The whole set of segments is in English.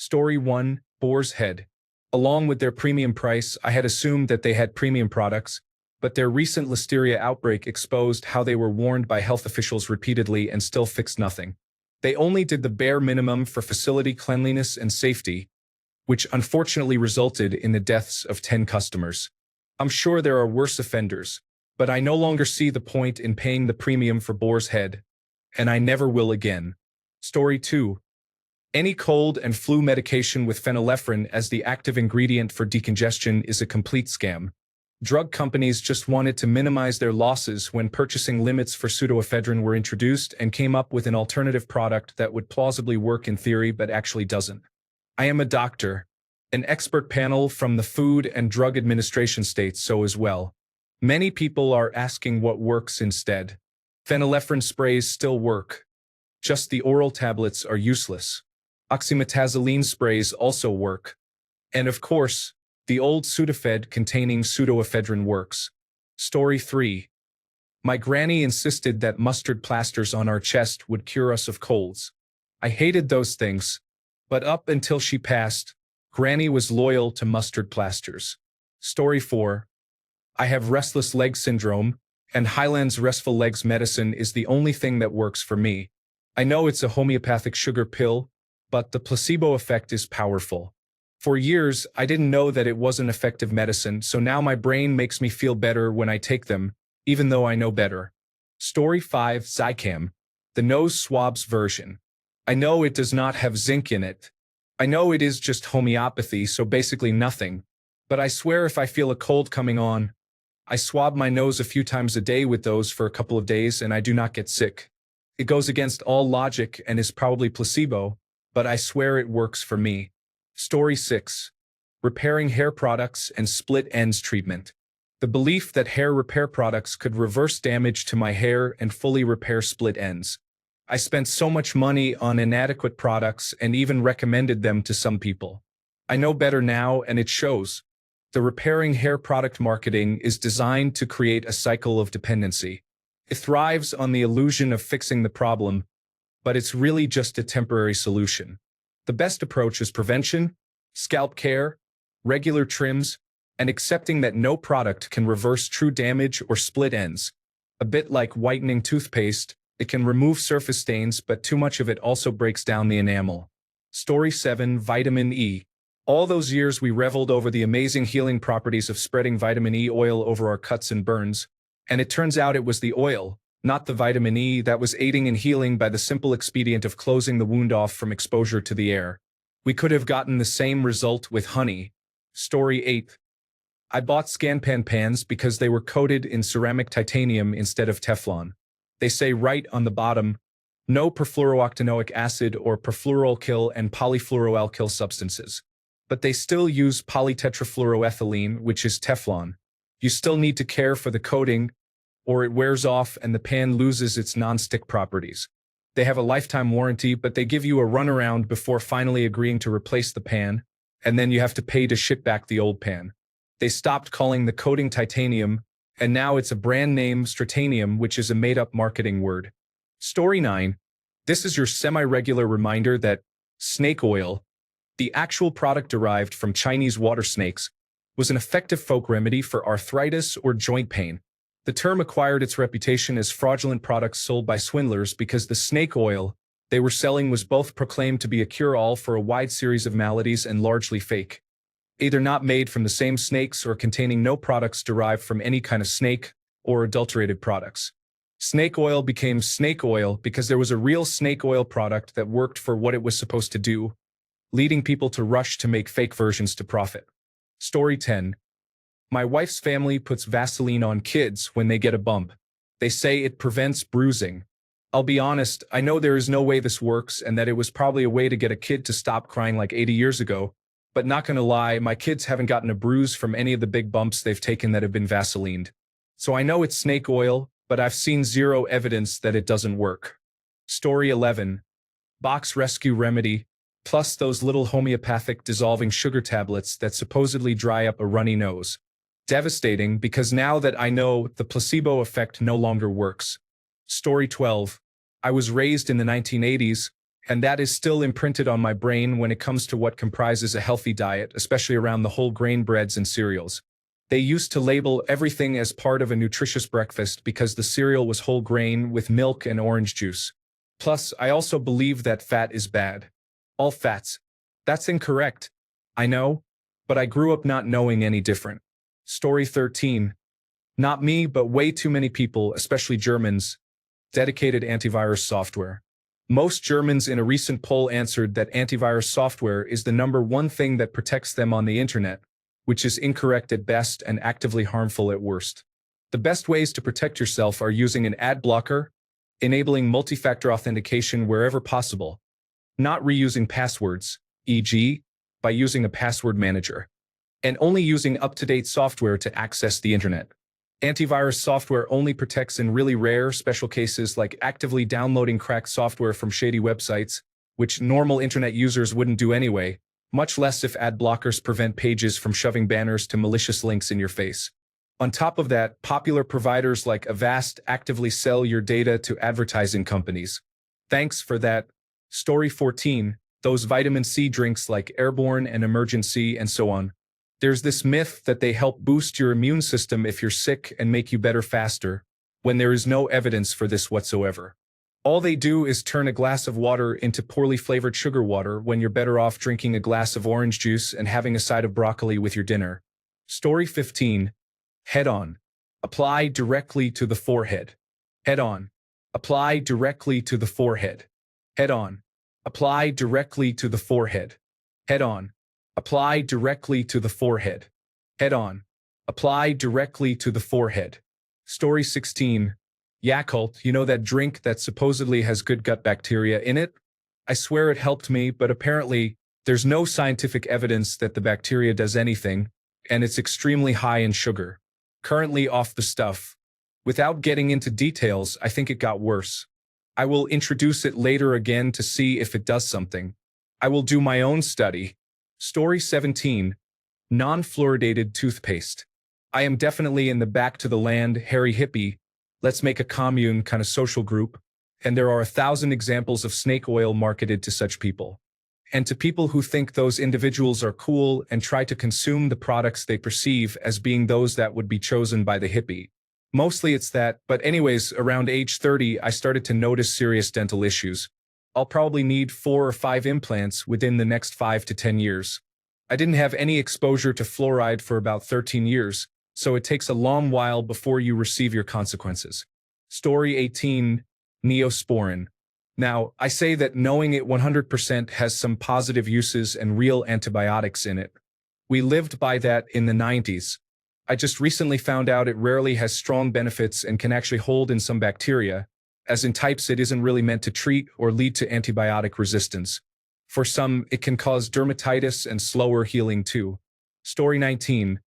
Story 1, Boar's Head. Along with their premium price, I had assumed that they had premium products, but their recent listeria outbreak exposed how they were warned by health officials repeatedly and still fixed nothing. They only did the bare minimum for facility cleanliness and safety, which unfortunately resulted in the deaths of 10 customers. I'm sure there are worse offenders, but I no longer see the point in paying the premium for Boar's Head, and I never will again. Story 2. Any cold and flu medication with phenylephrine as the active ingredient for decongestion is a complete scam. Drug companies just wanted to minimize their losses when purchasing limits for pseudoephedrine were introduced and came up with an alternative product that would plausibly work in theory but actually doesn't. I am a doctor. An expert panel from the Food and Drug Administration states so as well. Many people are asking what works instead. Phenylephrine sprays still work. Just the oral tablets are useless. Oxymetazoline sprays also work. And of course, the old Sudafed containing pseudoephedrine works. Story 3. My granny insisted that mustard plasters on our chest would cure us of colds. I hated those things, but up until she passed, Granny was loyal to mustard plasters. Story 4. I have restless leg syndrome, and Highland's Restful Legs medicine is the only thing that works for me. I know it's a homeopathic sugar pill, but the placebo effect is powerful. For years, I didn't know that it was an effective medicine, so now my brain makes me feel better when I take them, even though I know better. Story 5, Zicam, the nose swabs version. I know it does not have zinc in it. I know it is just homeopathy, so basically nothing. But I swear if I feel a cold coming on, I swab my nose a few times a day with those for a couple of days and I do not get sick. It goes against all logic and is probably placebo, but I swear it works for me. Story 6. Repairing hair products and split ends treatment. The belief that hair repair products could reverse damage to my hair and fully repair split ends. I spent so much money on inadequate products and even recommended them to some people. I know better now and it shows. The repairing hair product marketing is designed to create a cycle of dependency. It thrives on the illusion of fixing the problem, but it's really just a temporary solution. The best approach is prevention, scalp care, regular trims, and accepting that no product can reverse true damage or split ends. A bit like whitening toothpaste, it can remove surface stains, but too much of it also breaks down the enamel. Story 7, Vitamin E. All those years we reveled over the amazing healing properties of spreading vitamin E oil over our cuts and burns, and it turns out it was the oil, not the vitamin E, that was aiding in healing by the simple expedient of closing the wound off from exposure to the air. We could have gotten the same result with honey. Story 8. I bought Scanpan pans because they were coated in ceramic titanium instead of Teflon. They say right on the bottom, no perfluorooctanoic acid or perfluoroalkyl and polyfluoroalkyl substances. But they still use polytetrafluoroethylene, which is Teflon. You still need to care for the coating, or it wears off and the pan loses its non-stick properties. They have a lifetime warranty, but they give you a runaround before finally agreeing to replace the pan, and then you have to pay to ship back the old pan. They stopped calling the coating titanium, and now it's a brand name Stratanium, which is a made-up marketing word. Story 9. This is your semi-regular reminder that snake oil, the actual product derived from Chinese water snakes, was an effective folk remedy for arthritis or joint pain. The term acquired its reputation as fraudulent products sold by swindlers because the snake oil they were selling was both proclaimed to be a cure-all for a wide series of maladies and largely fake. Either not made from the same snakes or containing no products derived from any kind of snake or adulterated products. Snake oil became snake oil because there was a real snake oil product that worked for what it was supposed to do, leading people to rush to make fake versions to profit. Story 10. My wife's family puts Vaseline on kids when they get a bump. They say it prevents bruising. I'll be honest, I know there is no way this works and that it was probably a way to get a kid to stop crying like 80 years ago, but not gonna lie, my kids haven't gotten a bruise from any of the big bumps they've taken that have been Vaselined. So I know it's snake oil, but I've seen zero evidence that it doesn't work. Story 11. Box Rescue Remedy, plus those little homeopathic dissolving sugar tablets that supposedly dry up a runny nose. Devastating because now that I know the placebo effect no longer works. Story 12. I was raised in the 1980s, And that is still imprinted on my brain when it comes to what comprises a healthy diet, especially around the whole grain breads and cereals. They used to label everything as part of a nutritious breakfast because the cereal was whole grain with milk and orange juice. Plus, I also believe that fat is bad. All fats. That's incorrect. I know, but I grew up not knowing any different. Story 13. Not me, but way too many people, especially Germans, dedicated antivirus software. Most Germans in a recent poll answered that antivirus software is the #1 thing that protects them on the internet, which is incorrect at best and actively harmful at worst. The best ways to protect yourself are using an ad blocker, enabling multi-factor authentication wherever possible, not reusing passwords, e.g., by using a password manager, and only using up-to-date software to access the internet. Antivirus software only protects in really rare, special cases like actively downloading cracked software from shady websites, which normal internet users wouldn't do anyway, much less if ad blockers prevent pages from shoving banners to malicious links in your face. On top of that, popular providers like Avast actively sell your data to advertising companies. Thanks for that. Story 14. Those vitamin C drinks like Airborne and Emergency and so on. There's this myth that they help boost your immune system if you're sick and make you better faster, when there is no evidence for this whatsoever. All they do is turn a glass of water into poorly flavored sugar water when you're better off drinking a glass of orange juice and having a side of broccoli with your dinner. Story 15. Head on. Apply directly to the forehead. Head on. Apply directly to the forehead. Head on. Apply directly to the forehead. Head on. Apply directly to the forehead. Head on. Apply directly to the forehead. Story 16. Yakult, you know that drink that supposedly has good gut bacteria in it? I swear it helped me, but apparently there's no scientific evidence that the bacteria does anything, and it's extremely high in sugar. Currently off the stuff. Without getting into details, I think it got worse. I will introduce it later again to see if it does something. I will do my own study. Story 17. Non-fluoridated toothpaste. I am definitely in the back to the land, hairy hippie, let's make a commune kind of social group, and there are 1,000 examples of snake oil marketed to such people. And to people who think those individuals are cool and try to consume the products they perceive as being those that would be chosen by the hippie. Mostly it's that, but anyways, around age 30, I started to notice serious dental issues. I'll probably need 4 or 5 implants within the next 5 to 10 years. I didn't have any exposure to fluoride for about 13 years, so it takes a long while before you receive your consequences. Story 18. Neosporin. Now, I say that knowing it 100% has some positive uses and real antibiotics in it. We lived by that in the 90s. I just recently found out it rarely has strong benefits and can actually hold in some bacteria, as in types it isn't really meant to treat or lead to antibiotic resistance. For some, it can cause dermatitis and slower healing too. Story 19.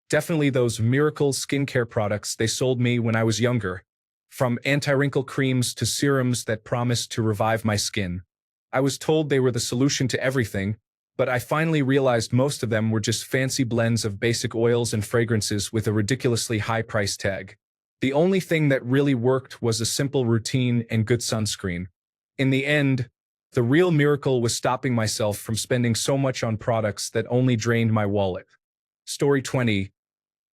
Definitely those miracle skincare products they sold me when I was younger. From anti-wrinkle creams to serums that promised to revive my skin. I was told they were the solution to everything, but I finally realized most of them were just fancy blends of basic oils and fragrances with a ridiculously high price tag. The only thing that really worked was a simple routine and good sunscreen. In the end, the real miracle was stopping myself from spending so much on products that only drained my wallet. Story 20.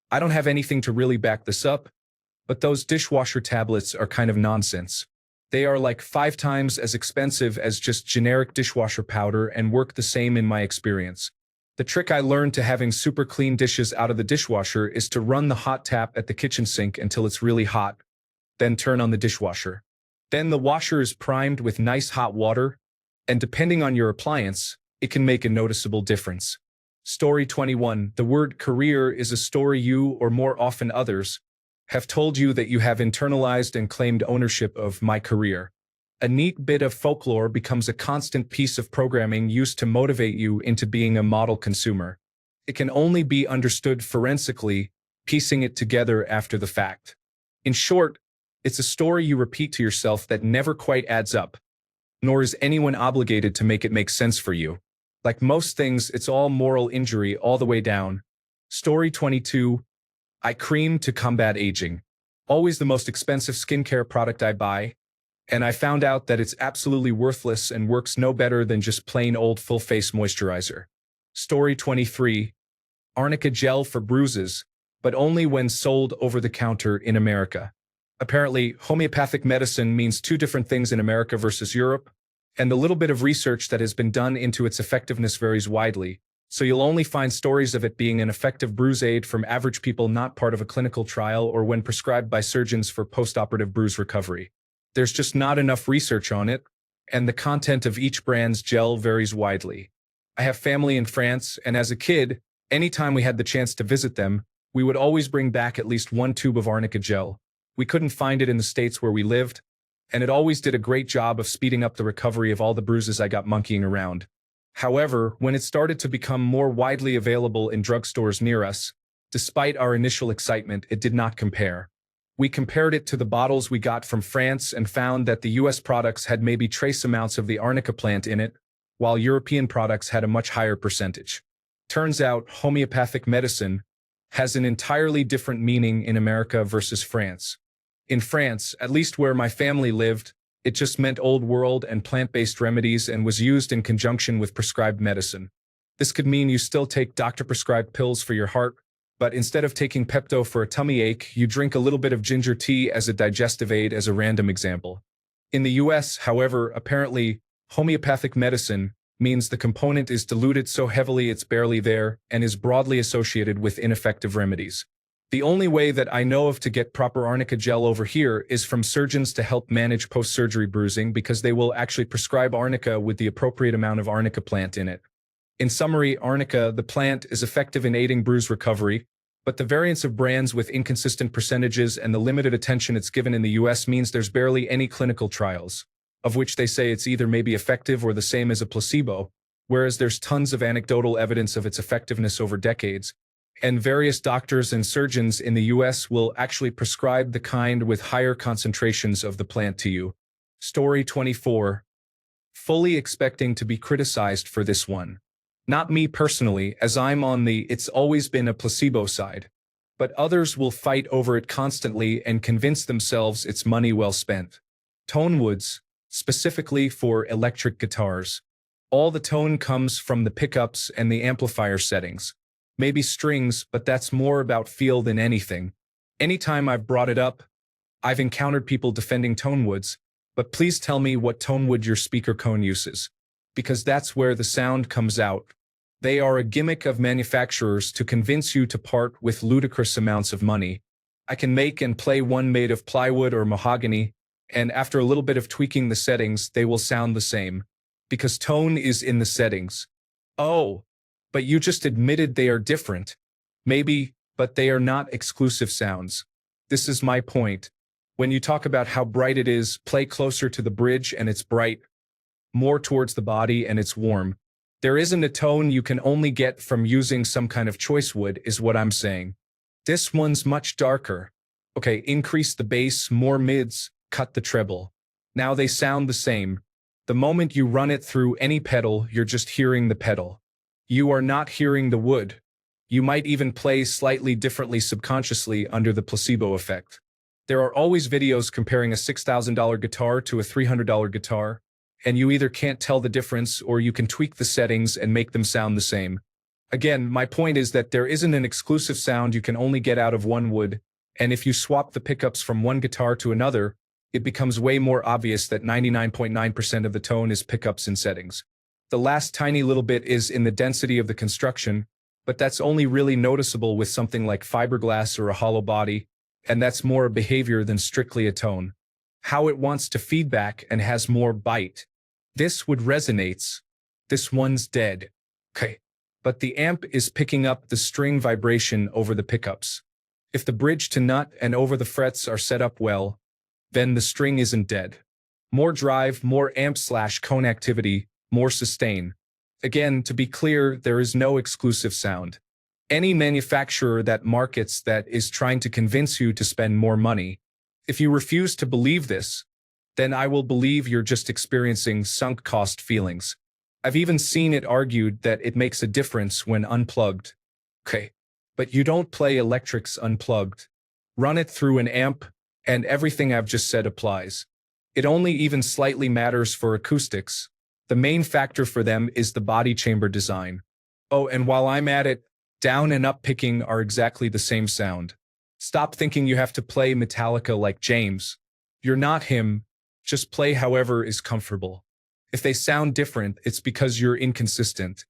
I don't have anything to really back this up, but those dishwasher tablets are kind of nonsense. They are like 5 times as expensive as just generic dishwasher powder and work the same in my experience. The trick I learned to having super clean dishes out of the dishwasher is to run the hot tap at the kitchen sink until it's really hot, then turn on the dishwasher. Then the washer is primed with nice hot water, and depending on your appliance, it can make a noticeable difference. Story 21. The word career is a story you, or more often others, have told you that you have internalized and claimed ownership of my career. A neat bit of folklore becomes a constant piece of programming used to motivate you into being a model consumer. It can only be understood forensically, piecing it together after the fact. In short, it's a story you repeat to yourself that never quite adds up, nor is anyone obligated to make it make sense for you. Like most things, it's all moral injury all the way down. Story 22. Eye cream to combat aging. Always the most expensive skincare product I buy. And I found out that it's absolutely worthless and works no better than just plain old full-face moisturizer. Story 23. Arnica gel for bruises, but only when sold over the counter in America. Apparently, homeopathic medicine means two different things in America versus Europe, and the little bit of research that has been done into its effectiveness varies widely, so you'll only find stories of it being an effective bruise aid from average people not part of a clinical trial or when prescribed by surgeons for post-operative bruise recovery. There's just not enough research on it, and the content of each brand's gel varies widely. I have family in France, and as a kid, anytime we had the chance to visit them, we would always bring back at least one tube of arnica gel. We couldn't find it in the States where we lived, and it always did a great job of speeding up the recovery of all the bruises I got monkeying around. However, when it started to become more widely available in drugstores near us, despite our initial excitement, it did not compare. We compared it to the bottles we got from France and found that the US products had maybe trace amounts of the arnica plant in it, while European products had a much higher percentage. Turns out, homeopathic medicine has an entirely different meaning in America versus France. In France, at least where my family lived, it just meant old world and plant-based remedies and was used in conjunction with prescribed medicine. This could mean you still take doctor-prescribed pills for your heart, but instead of taking Pepto for a tummy ache, you drink a little bit of ginger tea as a digestive aid as a random example. In the US, however, apparently, homeopathic medicine means the component is diluted so heavily it's barely there and is broadly associated with ineffective remedies. The only way that I know of to get proper arnica gel over here is from surgeons to help manage post-surgery bruising because they will actually prescribe arnica with the appropriate amount of arnica plant in it. In summary, arnica, the plant, is effective in aiding bruise recovery, but the variance of brands with inconsistent percentages and the limited attention it's given in the US means there's barely any clinical trials, of which they say it's either maybe effective or the same as a placebo, whereas there's tons of anecdotal evidence of its effectiveness over decades. And various doctors and surgeons in the US will actually prescribe the kind with higher concentrations of the plant to you. Story 24. Fully expecting to be criticized for this one. Not me personally, as I'm on the "it's always been a placebo" side, but others will fight over it constantly and convince themselves it's money well spent. Tone woods, specifically for electric guitars. All the tone comes from the pickups and the amplifier settings. Maybe strings, but that's more about feel than anything. Anytime I've brought it up, I've encountered people defending tone woods, but please tell me what tone wood your speaker cone uses, because that's where the sound comes out. They are a gimmick of manufacturers to convince you to part with ludicrous amounts of money. I can make and play one made of plywood or mahogany, and after a little bit of tweaking the settings, they will sound the same, because tone is in the settings. Oh, but you just admitted they are different. Maybe, but they are not exclusive sounds. This is my point. When you talk about how bright it is, play closer to the bridge and it's bright, more towards the body and it's warm. There isn't a tone you can only get from using some kind of choice wood, is what I'm saying. This one's much darker. Okay, increase the bass, more mids, cut the treble. Now they sound the same. The moment you run it through any pedal, you're just hearing the pedal. You are not hearing the wood. You might even play slightly differently subconsciously under the placebo effect. There are always videos comparing a $6,000 guitar to a $300 guitar, and you either can't tell the difference or you can tweak the settings and make them sound the same. Again, my point is that there isn't an exclusive sound you can only get out of one wood, and if you swap the pickups from one guitar to another, it becomes way more obvious that 99.9% of the tone is pickups and settings. The last tiny little bit is in the density of the construction, but that's only really noticeable with something like fiberglass or a hollow body, and that's more a behavior than strictly a tone. How it wants to feedback and has more bite. This wood resonates. This one's dead. Okay, but the amp is picking up the string vibration over the pickups. If the bridge to nut and over the frets are set up well, then the string isn't dead. More drive, more amp/cone activity, more sustain. Again, to be clear, there is no exclusive sound. Any manufacturer that markets that is trying to convince you to spend more money. If you refuse to believe this, then I will believe you're just experiencing sunk cost feelings. I've even seen it argued that it makes a difference when unplugged. Okay, but you don't play electrics unplugged. Run it through an amp, and everything I've just said applies. It only even slightly matters for acoustics. The main factor for them is the body chamber design. Oh, and while I'm at it, down and up picking are exactly the same sound. Stop thinking you have to play Metallica like James. You're not him, just play however is comfortable. If they sound different, it's because you're inconsistent.